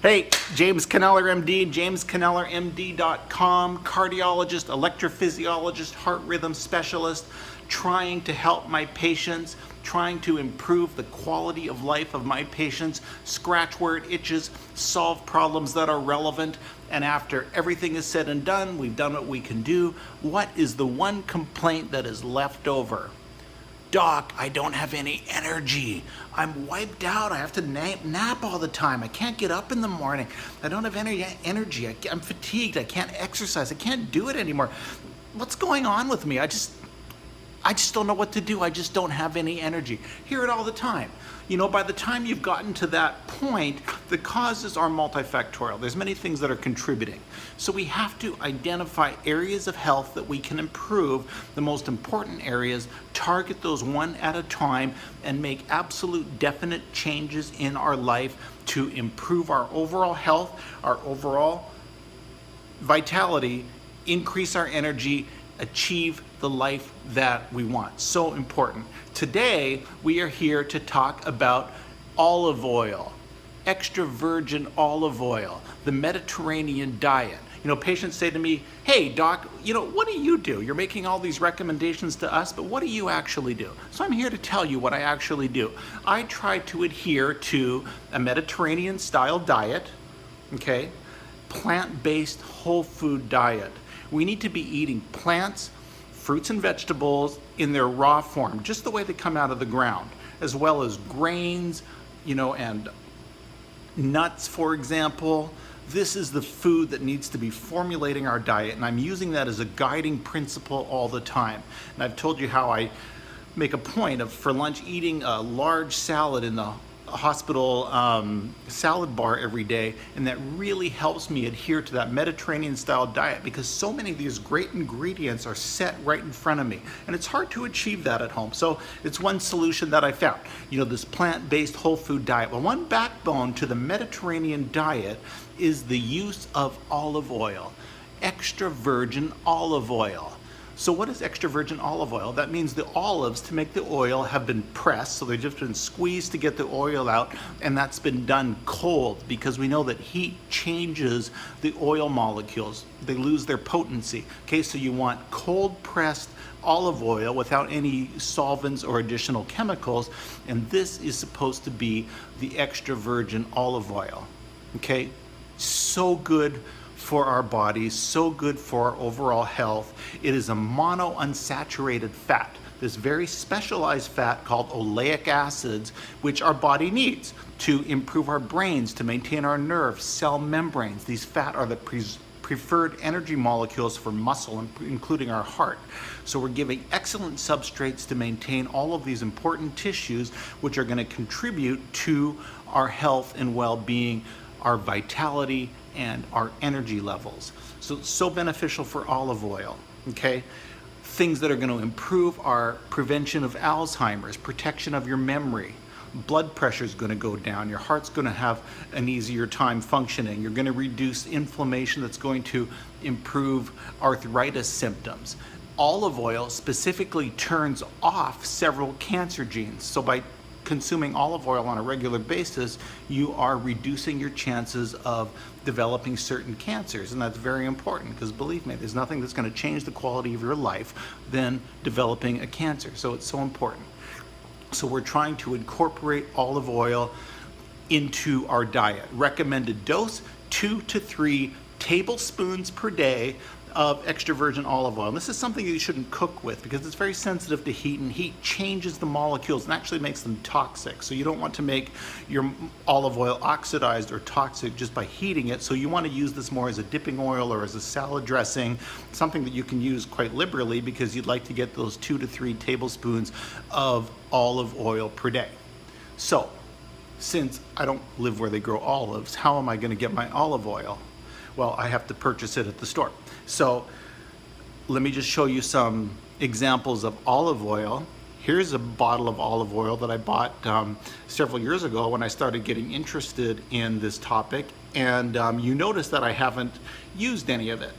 Hey, James Kneller, MD, jamesknellermd.com, cardiologist, electrophysiologist, heart rhythm specialist, trying to help my patients, trying to improve the quality of life of my patients, scratch where it itches, solve problems that are relevant, and after everything is said and done, we've done what we can do, what is the one complaint that is left over? Doc, I don't have any energy. I'm wiped out. I have to nap all the time. I can't get up in the morning. I don't have any energy. I'm fatigued. I can't exercise. I can't do it anymore. What's going on with me? I just don't know what to do. I just don't have any energy. Hear it all the time. You know, by the time you've gotten to that point, the causes are multifactorial. There's many things that are contributing. So we have to identify areas of health that we can improve, the most important areas, target those one at a time, and make absolute definite changes in our life to improve our overall health, our overall vitality, increase our energy, achieve the life that we want. So important. Today, we are here to talk about olive oil, extra virgin olive oil, the Mediterranean diet. You know, patients say to me, hey, doc, you know, what do you do? You're making all these recommendations to us, but what do you actually do? So I'm here to tell you what I actually do. I try to adhere to a Mediterranean style diet, okay? Plant-based whole food diet. We need to be eating plants, fruits and vegetables in their raw form, just the way they come out of the ground, as well as grains, you know, and nuts, for example. This is the food that needs to be formulating our diet, and I'm using that as a guiding principle all the time. And I've told you how I make a point of, for lunch, eating a large salad in the hospital salad bar every day, and that really helps me adhere to that Mediterranean style diet because so many of these great ingredients are set right in front of me, and it's hard to achieve that at home. So it's one solution that I found, you know, this plant-based whole food diet. Well, one backbone to the Mediterranean diet is the use of olive oil, extra virgin olive oil. So what is extra virgin olive oil? That means the olives, to make the oil, have been pressed, so they've just been squeezed to get the oil out, and that's been done cold because we know that heat changes the oil molecules. They lose their potency. Okay, so you want cold pressed olive oil without any solvents or additional chemicals, and this is supposed to be the extra virgin olive oil. Okay, so good for our bodies, so good for our overall health. It is a monounsaturated fat, this very specialized fat called oleic acids, which our body needs to improve our brains, to maintain our nerves, cell membranes. These fat are the preferred energy molecules for muscle, including our heart. So we're giving excellent substrates to maintain all of these important tissues, which are going to contribute to our health and well-being, our vitality, and our energy levels. So it's so beneficial for olive oil, okay? Things that are going to improve our prevention of Alzheimer's, protection of your memory. Blood pressure is going to go down. Your heart's going to have an easier time functioning. You're going to reduce inflammation that's going to improve arthritis symptoms. Olive oil specifically turns off several cancer genes. So by consuming olive oil on a regular basis, you are reducing your chances of developing certain cancers, and that's very important because believe me, there's nothing that's going to change the quality of your life than developing a cancer. So it's so important. So we're trying to incorporate olive oil into our diet. Recommended dose, 2 to 3 tablespoons per day of extra virgin olive oil. And this is something you shouldn't cook with because it's very sensitive to heat, and heat changes the molecules and actually makes them toxic. So you don't want to make your olive oil oxidized or toxic just by heating it. So you want to use this more as a dipping oil or as a salad dressing, something that you can use quite liberally because you'd like to get those 2 to 3 tablespoons of olive oil per day. So since I don't live where they grow olives, how am I going to get my olive oil? Well, I have to purchase it at the store. So let me just show you some examples of olive oil. Here's a bottle of olive oil that I bought several years ago when I started getting interested in this topic. And you notice that I haven't used any of it.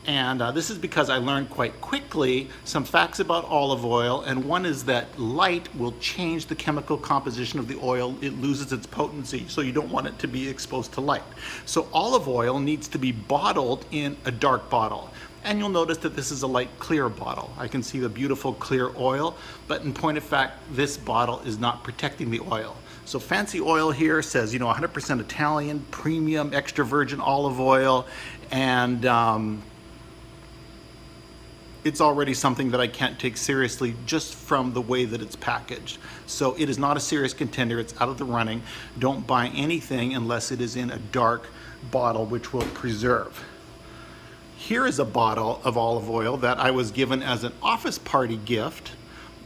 And this is because I learned quite quickly some facts about olive oil, and one is that light will change the chemical composition of the oil. It loses its potency, so you don't want it to be exposed to light. So olive oil needs to be bottled in a dark bottle. And you'll notice that this is a light clear bottle. I can see the beautiful clear oil, but in point of fact, this bottle is not protecting the oil. So fancy oil here says, 100% Italian, premium, extra virgin olive oil, and it's already something that I can't take seriously just from the way that it's packaged. So it is not a serious contender. It's out of the running. Don't buy anything unless it is in a dark bottle, which will preserve. Here is a bottle of olive oil that I was given as an office party gift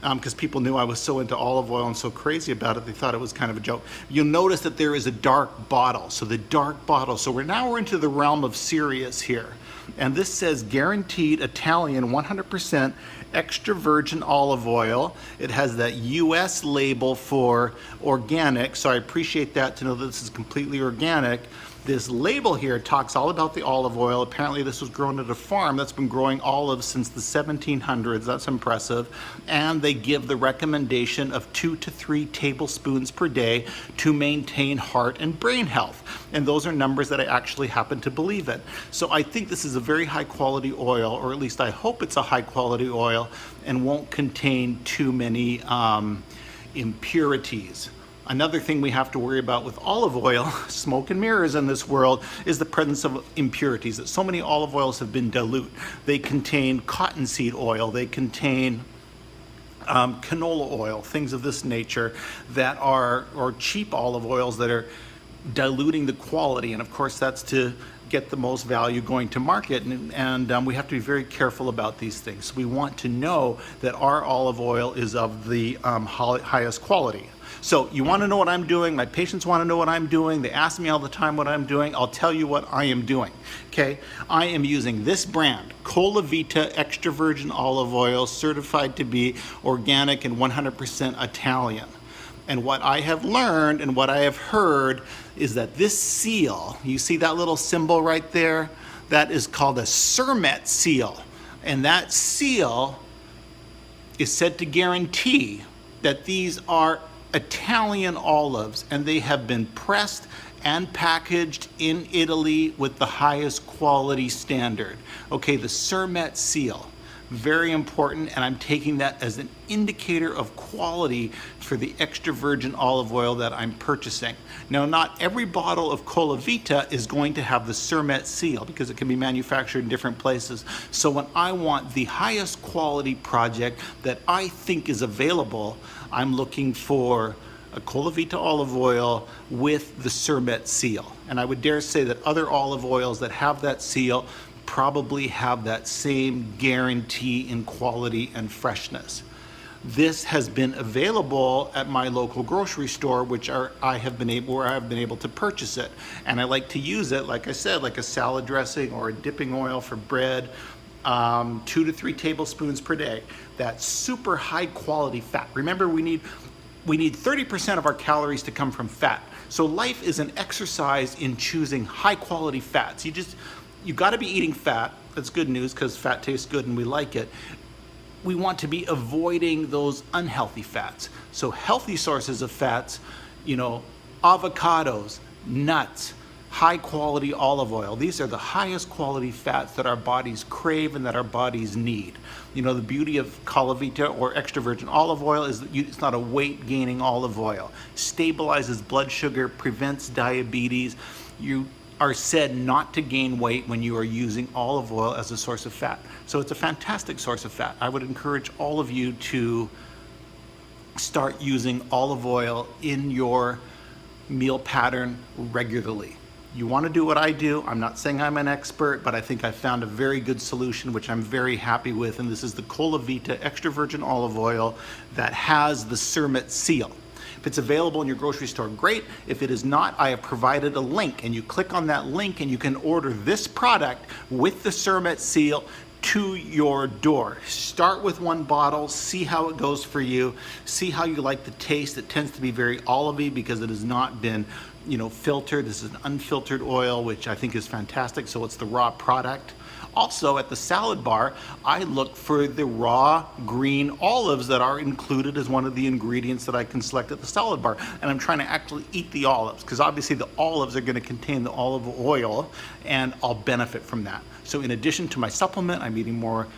because people knew I was so into olive oil and so crazy about it, they thought it was kind of a joke. You'll notice that there is a dark bottle. So the dark bottle. So we're into the realm of serious here. And this says guaranteed Italian 100% extra virgin olive oil. It has that US label for organic, so I appreciate that to know that this is completely organic. This label here talks all about the olive oil. Apparently this was grown at a farm that's been growing olives since the 1700s. That's impressive. And they give the recommendation of 2 to 3 tablespoons per day to maintain heart and brain health. And those are numbers that I actually happen to believe in. So I think this is a very high quality oil, or at least I hope it's a high quality oil and won't contain too many impurities. Another thing we have to worry about with olive oil, smoke and mirrors in this world, is the presence of impurities. That so many olive oils have been dilute. They contain cottonseed oil, they contain canola oil, things of this nature that are, or cheap olive oils that are diluting the quality. And of course that's to get the most value going to market, and we have to be very careful about these things. We want to know that our olive oil is of the highest quality. So you want to know what I'm doing, my patients want to know what I'm doing, they ask me all the time what I'm doing, I'll tell you what I am doing, okay? I am using this brand, Colavita Extra Virgin Olive Oil, certified to be organic and 100% Italian. And what I have learned and what I have heard is that this seal, you see that little symbol right there? That is called a Cermet seal. And that seal is said to guarantee that these are Italian olives, and they have been pressed and packaged in Italy with the highest quality standard. Okay, the Cermet seal, very important, and I'm taking that as an indicator of quality for the extra virgin olive oil that I'm purchasing. Now, not every bottle of Colavita is going to have the Cermet seal because it can be manufactured in different places. So when I want the highest quality project that I think is available, I'm looking for a Colavita olive oil with the Cermet seal. And I would dare say that other olive oils that have that seal probably have that same guarantee in quality and freshness. This has been available at my local grocery store, where I have been able to purchase it. And I like to use it, like I said, like a salad dressing or a dipping oil for bread, 2 to 3 tablespoons per day. That's super high quality fat. Remember, we need 30% of our calories to come from fat. So life is an exercise in choosing high quality fats. You got to be eating fat. That's good news because fat tastes good and we like it. We want to be avoiding those unhealthy fats. So healthy sources of fats, avocados, nuts, high quality olive oil. These are the highest quality fats that our bodies crave and that our bodies need. The beauty of Colavita or extra virgin olive oil is that it's not a weight gaining olive oil. Stabilizes blood sugar, prevents diabetes. You are said not to gain weight when you are using olive oil as a source of fat. So it's a fantastic source of fat. I would encourage all of you to start using olive oil in your meal pattern regularly. You want to do what I do. I'm not saying I'm an expert, but I think I found a very good solution, which I'm very happy with. And this is the Colavita extra virgin olive oil that has the Cermet seal. If it's available in your grocery store, great. If it is not, I have provided a link, and you click on that link and you can order this product with the Cermet seal to your door. Start with 1 bottle, see how it goes for you, see how you like the taste. It tends to be very olivey because it has not been filtered. This is an unfiltered oil, which I think is fantastic. So it's the raw product. Also, at the salad bar, I look for the raw green olives that are included as one of the ingredients that I can select at the salad bar. And I'm trying to actually eat the olives, because obviously the olives are going to contain the olive oil, and I'll benefit from that. So in addition to my supplement, I'm eating more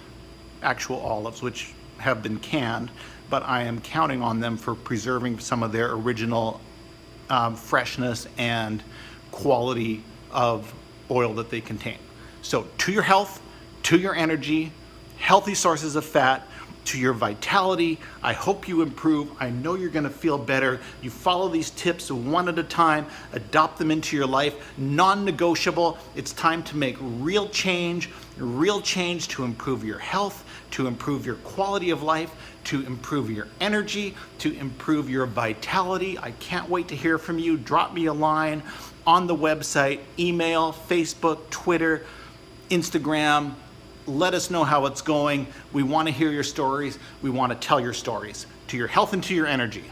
actual olives, which have been canned, but I am counting on them for preserving some of their original freshness and quality of oil that they contain. So to your health, to your energy, healthy sources of fat, to your vitality, I hope you improve. I know you're gonna feel better. You follow these tips one at a time, adopt them into your life, non-negotiable. It's time to make real change to improve your health, to improve your quality of life, to improve your energy, to improve your vitality. I can't wait to hear from you. Drop me a line on the website, email, Facebook, Twitter, Instagram. Let us know how it's going. We want to hear your stories. We want to tell your stories. To your health and to your energy.